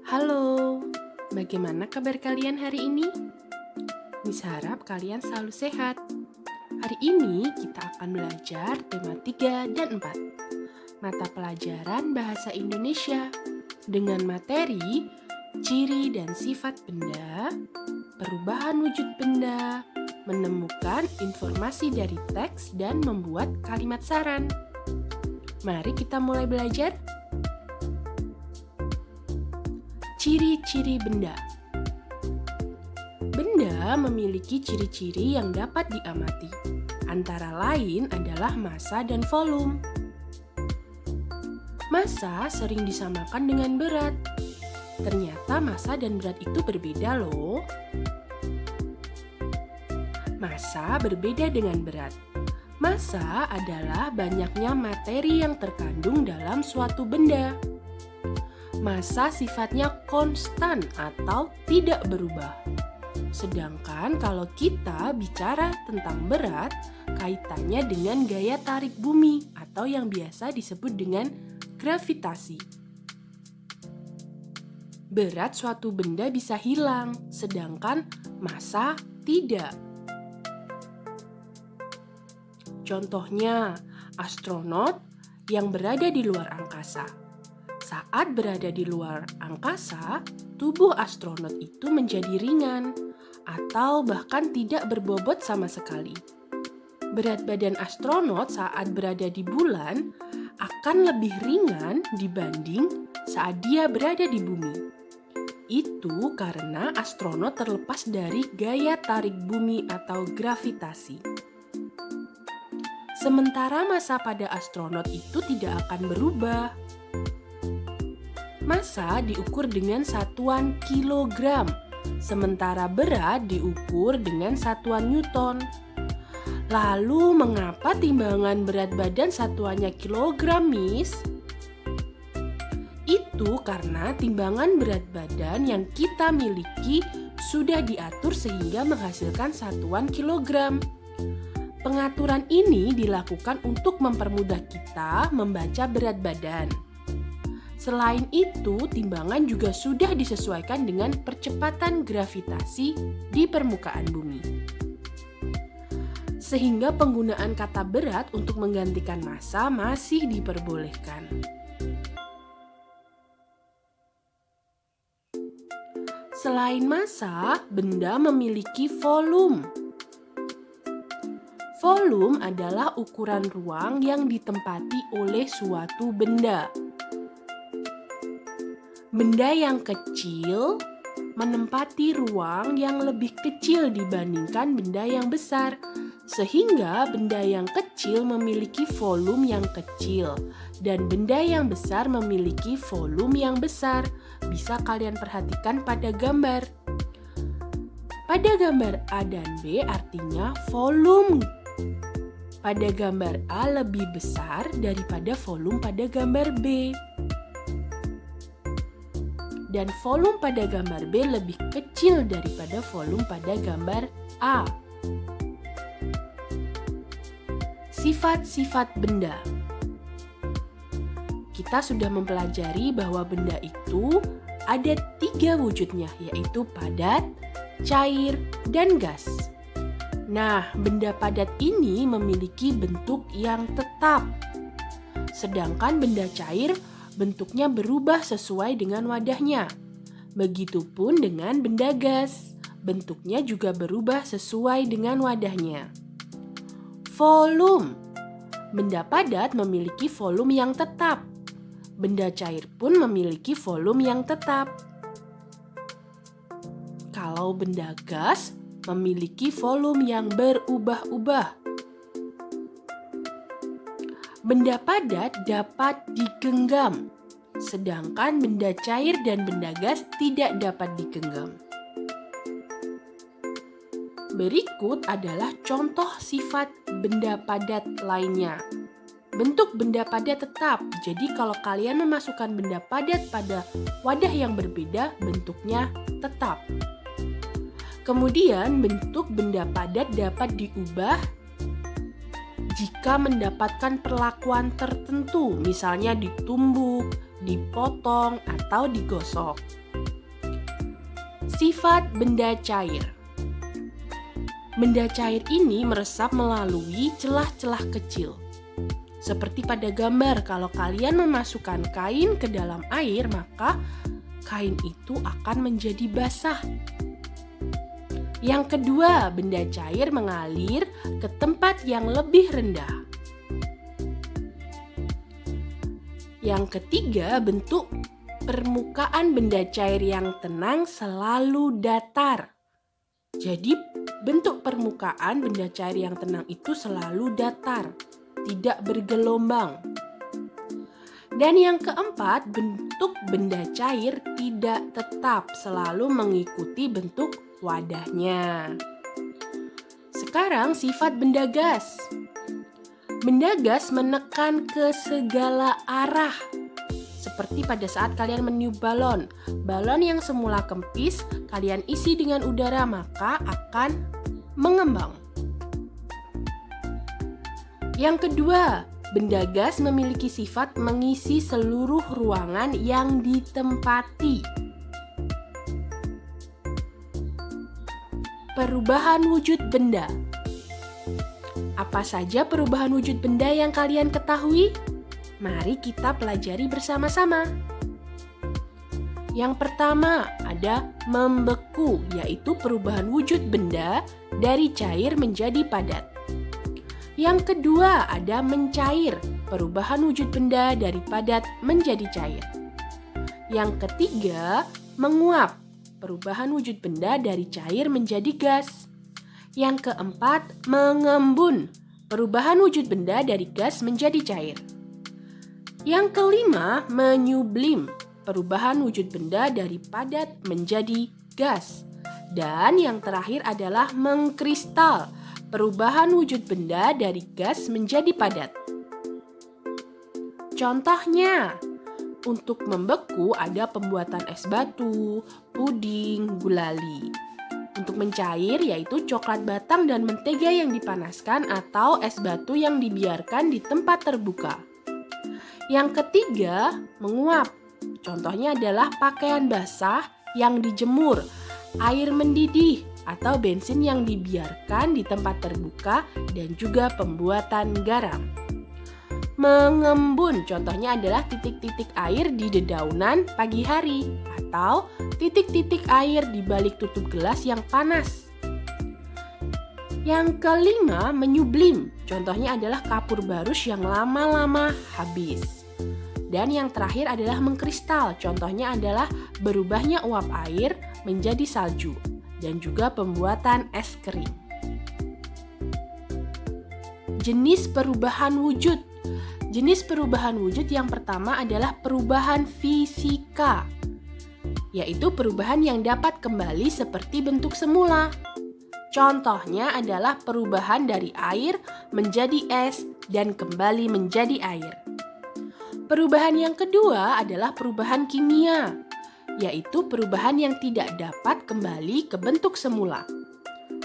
Halo, bagaimana kabar kalian hari ini? Miss harap kalian selalu sehat. Hari ini kita akan belajar tema 3 dan 4, mata pelajaran Bahasa Indonesia, dengan materi ciri dan sifat benda, perubahan wujud benda, menemukan informasi dari teks, dan membuat kalimat saran. Mari kita mulai belajar. Ciri-ciri benda. Benda memiliki ciri-ciri yang dapat diamati. Antara lain adalah massa dan volume. Massa sering disamakan dengan berat. Ternyata massa dan berat itu berbeda loh. Massa berbeda dengan berat. Massa adalah banyaknya materi yang terkandung dalam suatu benda. Massa sifatnya konstan atau tidak berubah. Sedangkan kalau kita bicara tentang berat, kaitannya dengan gaya tarik bumi atau yang biasa disebut dengan gravitasi. Berat suatu benda bisa hilang, sedangkan massa tidak. Contohnya, astronot yang berada di luar angkasa. Saat berada di luar angkasa, tubuh astronot itu menjadi ringan atau bahkan tidak berbobot sama sekali. Berat badan astronot saat berada di bulan akan lebih ringan dibanding saat dia berada di bumi. Itu karena astronot terlepas dari gaya tarik bumi atau gravitasi. Sementara massa pada astronot itu tidak akan berubah. Massa diukur dengan satuan kilogram, sementara berat diukur dengan satuan newton. Lalu mengapa timbangan berat badan satuannya kilogram, Miss? Itu karena timbangan berat badan yang kita miliki sudah diatur sehingga menghasilkan satuan kilogram. Pengaturan ini dilakukan untuk mempermudah kita membaca berat badan. Selain itu, timbangan juga sudah disesuaikan dengan percepatan gravitasi di permukaan bumi. Sehingga penggunaan kata berat untuk menggantikan massa masih diperbolehkan. Selain massa, benda memiliki volume. Volume adalah ukuran ruang yang ditempati oleh suatu benda. Benda yang kecil menempati ruang yang lebih kecil dibandingkan benda yang besar, sehingga benda yang kecil memiliki volume yang kecil dan benda yang besar memiliki volume yang besar. Bisa kalian perhatikan pada gambar. Pada gambar A dan B artinya volume pada gambar A lebih besar daripada volume pada gambar B. Dan volume pada gambar B lebih kecil daripada volume pada gambar A. Sifat-sifat benda. Kita sudah mempelajari bahwa benda itu ada 3 wujudnya, yaitu padat, cair, dan gas. Nah, benda padat ini memiliki bentuk yang tetap. Sedangkan benda cair bentuknya berubah sesuai dengan wadahnya. Begitupun dengan benda gas, bentuknya juga berubah sesuai dengan wadahnya. Volume. Benda padat memiliki volume yang tetap. Benda cair pun memiliki volume yang tetap. Kalau benda gas memiliki volume yang berubah-ubah. Benda padat dapat digenggam, sedangkan benda cair dan benda gas tidak dapat digenggam. Berikut adalah contoh sifat benda padat lainnya. Bentuk benda padat tetap, jadi kalau kalian memasukkan benda padat pada wadah yang berbeda, bentuknya tetap. Kemudian bentuk benda padat dapat diubah jika mendapatkan perlakuan tertentu, misalnya ditumbuk, dipotong, atau digosok. Sifat benda cair. Benda cair ini meresap melalui celah-celah kecil. Seperti pada gambar, kalau kalian memasukkan kain ke dalam air, maka kain itu akan menjadi basah. Yang kedua, benda cair mengalir ke tempat yang lebih rendah. Yang ketiga, bentuk permukaan benda cair yang tenang selalu datar. Jadi, bentuk permukaan benda cair yang tenang itu selalu datar, tidak bergelombang. Dan yang keempat, bentuk benda cair tidak tetap, selalu mengikuti bentuk wadahnya. Sekarang sifat benda gas. Benda gas menekan ke segala arah. Seperti pada saat kalian meniup balon. Balon yang semula kempis, kalian isi dengan udara, maka akan mengembang. Yang kedua, benda gas memiliki sifat mengisi seluruh ruangan yang ditempati. Perubahan wujud benda. Apa saja perubahan wujud benda yang kalian ketahui? Mari kita pelajari bersama-sama. Yang pertama ada membeku, yaitu perubahan wujud benda dari cair menjadi padat. Yang kedua ada mencair, perubahan wujud benda dari padat menjadi cair. Yang ketiga menguap, perubahan wujud benda dari cair menjadi gas. Yang keempat mengembun, perubahan wujud benda dari gas menjadi cair. Yang kelima, menyublim, perubahan wujud benda dari padat menjadi gas. Dan yang terakhir adalah mengkristal, perubahan wujud benda dari gas menjadi padat. Contohnya, untuk membeku ada pembuatan es batu, puding, gulali. Untuk mencair yaitu coklat batang dan mentega yang dipanaskan atau es batu yang dibiarkan di tempat terbuka. Yang ketiga, menguap. Contohnya adalah pakaian basah yang dijemur, air mendidih, atau bensin yang dibiarkan di tempat terbuka, dan juga pembuatan garam. Mengembun, contohnya adalah titik-titik air di dedaunan pagi hari, atau titik-titik air di balik tutup gelas yang panas. Yang kelima, menyublim, contohnya adalah kapur barus yang lama-lama habis. Dan yang terakhir adalah mengkristal, contohnya adalah berubahnya uap air menjadi salju dan juga pembuatan es krim. Jenis perubahan wujud. Jenis perubahan wujud yang pertama adalah perubahan fisika, yaitu perubahan yang dapat kembali seperti bentuk semula. Contohnya adalah perubahan dari air menjadi es dan kembali menjadi air. Perubahan yang kedua adalah perubahan kimia, yaitu perubahan yang tidak dapat kembali ke bentuk semula.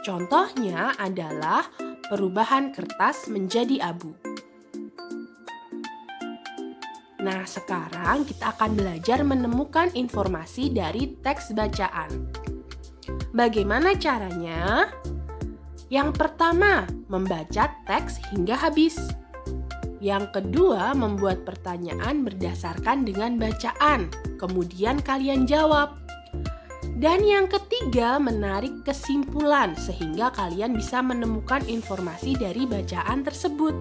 Contohnya adalah perubahan kertas menjadi abu. Nah, sekarang kita akan belajar menemukan informasi dari teks bacaan. Bagaimana caranya? Yang pertama, membaca teks hingga habis. Yang kedua, membuat pertanyaan berdasarkan dengan bacaan, kemudian kalian jawab. Dan yang ketiga, menarik kesimpulan sehingga kalian bisa menemukan informasi dari bacaan tersebut.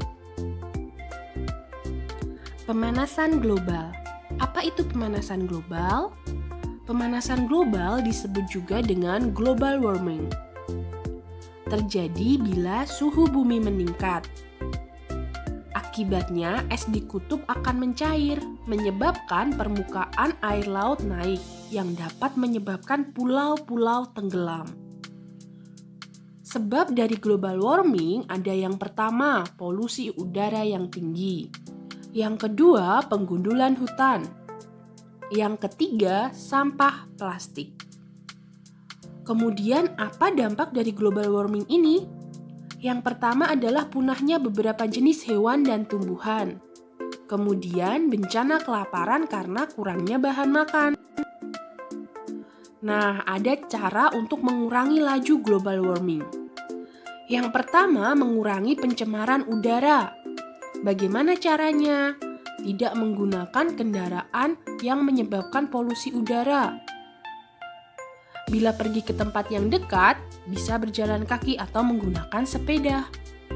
Pemanasan global. Apa itu pemanasan global? Pemanasan global disebut juga dengan global warming. Terjadi bila suhu bumi meningkat. Akibatnya, es di kutub akan mencair, menyebabkan permukaan air laut naik, yang dapat menyebabkan pulau-pulau tenggelam. Sebab dari global warming ada yang pertama, polusi udara yang tinggi. Yang kedua, penggundulan hutan. Yang ketiga, sampah plastik. Kemudian, apa dampak dari global warming ini? Yang pertama adalah punahnya beberapa jenis hewan dan tumbuhan. Kemudian bencana kelaparan karena kurangnya bahan makan. Nah, ada cara untuk mengurangi laju global warming. Yang pertama, mengurangi pencemaran udara. Bagaimana caranya? Tidak menggunakan kendaraan yang menyebabkan polusi udara. Bila pergi ke tempat yang dekat, bisa berjalan kaki atau menggunakan sepeda.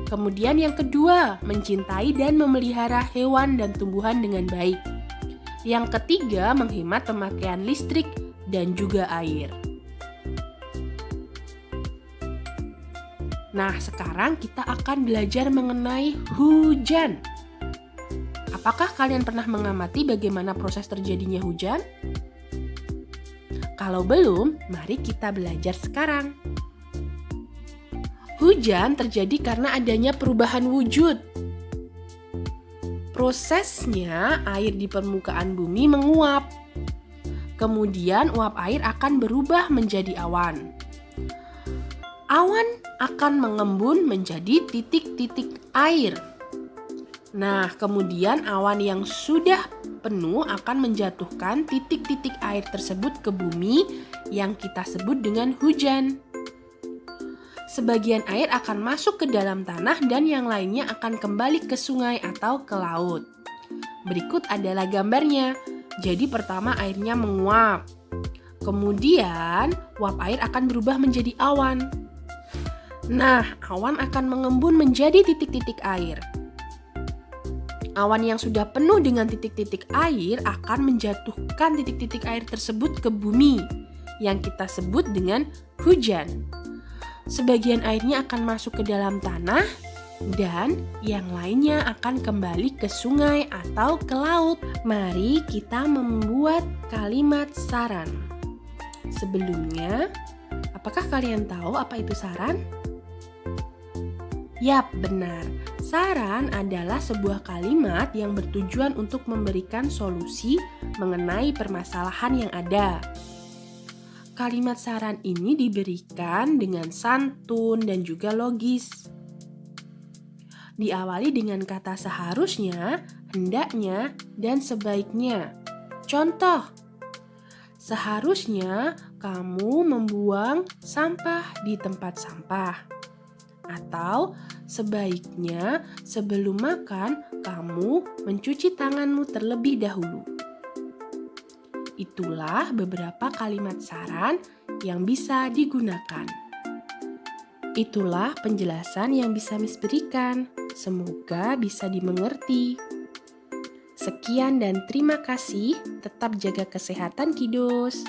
Kemudian yang kedua, mencintai dan memelihara hewan dan tumbuhan dengan baik. Yang ketiga, menghemat pemakaian listrik dan juga air. Nah, sekarang kita akan belajar mengenai hujan. Apakah kalian pernah mengamati bagaimana proses terjadinya hujan? Kalau belum, mari kita belajar sekarang. Hujan terjadi karena adanya perubahan wujud. Prosesnya, air di permukaan bumi menguap. Kemudian uap air akan berubah menjadi awan. Awan akan mengembun menjadi titik-titik air. Nah, kemudian awan yang sudah penuh akan menjatuhkan titik-titik air tersebut ke bumi yang kita sebut dengan hujan. Sebagian air akan masuk ke dalam tanah dan yang lainnya akan kembali ke sungai atau ke laut. Berikut adalah gambarnya. Jadi pertama airnya menguap. Kemudian uap air akan berubah menjadi awan. Nah, awan akan mengembun menjadi titik-titik air. Awan yang sudah penuh dengan titik-titik air akan menjatuhkan titik-titik air tersebut ke bumi yang kita sebut dengan hujan. Sebagian airnya akan masuk ke dalam tanah dan yang lainnya akan kembali ke sungai atau ke laut. Mari kita membuat kalimat saran. Sebelumnya, apakah kalian tahu apa itu saran? Yap, benar. Saran adalah sebuah kalimat yang bertujuan untuk memberikan solusi mengenai permasalahan yang ada. Kalimat saran ini diberikan dengan santun dan juga logis. Diawali dengan kata seharusnya, hendaknya, dan sebaiknya. Contoh, seharusnya kamu membuang sampah di tempat sampah. Atau sebaiknya sebelum makan kamu mencuci tanganmu terlebih dahulu. Itulah beberapa kalimat saran yang bisa digunakan. Itulah penjelasan yang bisa Miss berikan. Semoga bisa dimengerti. Sekian dan terima kasih. Tetap jaga kesehatan, kiddos.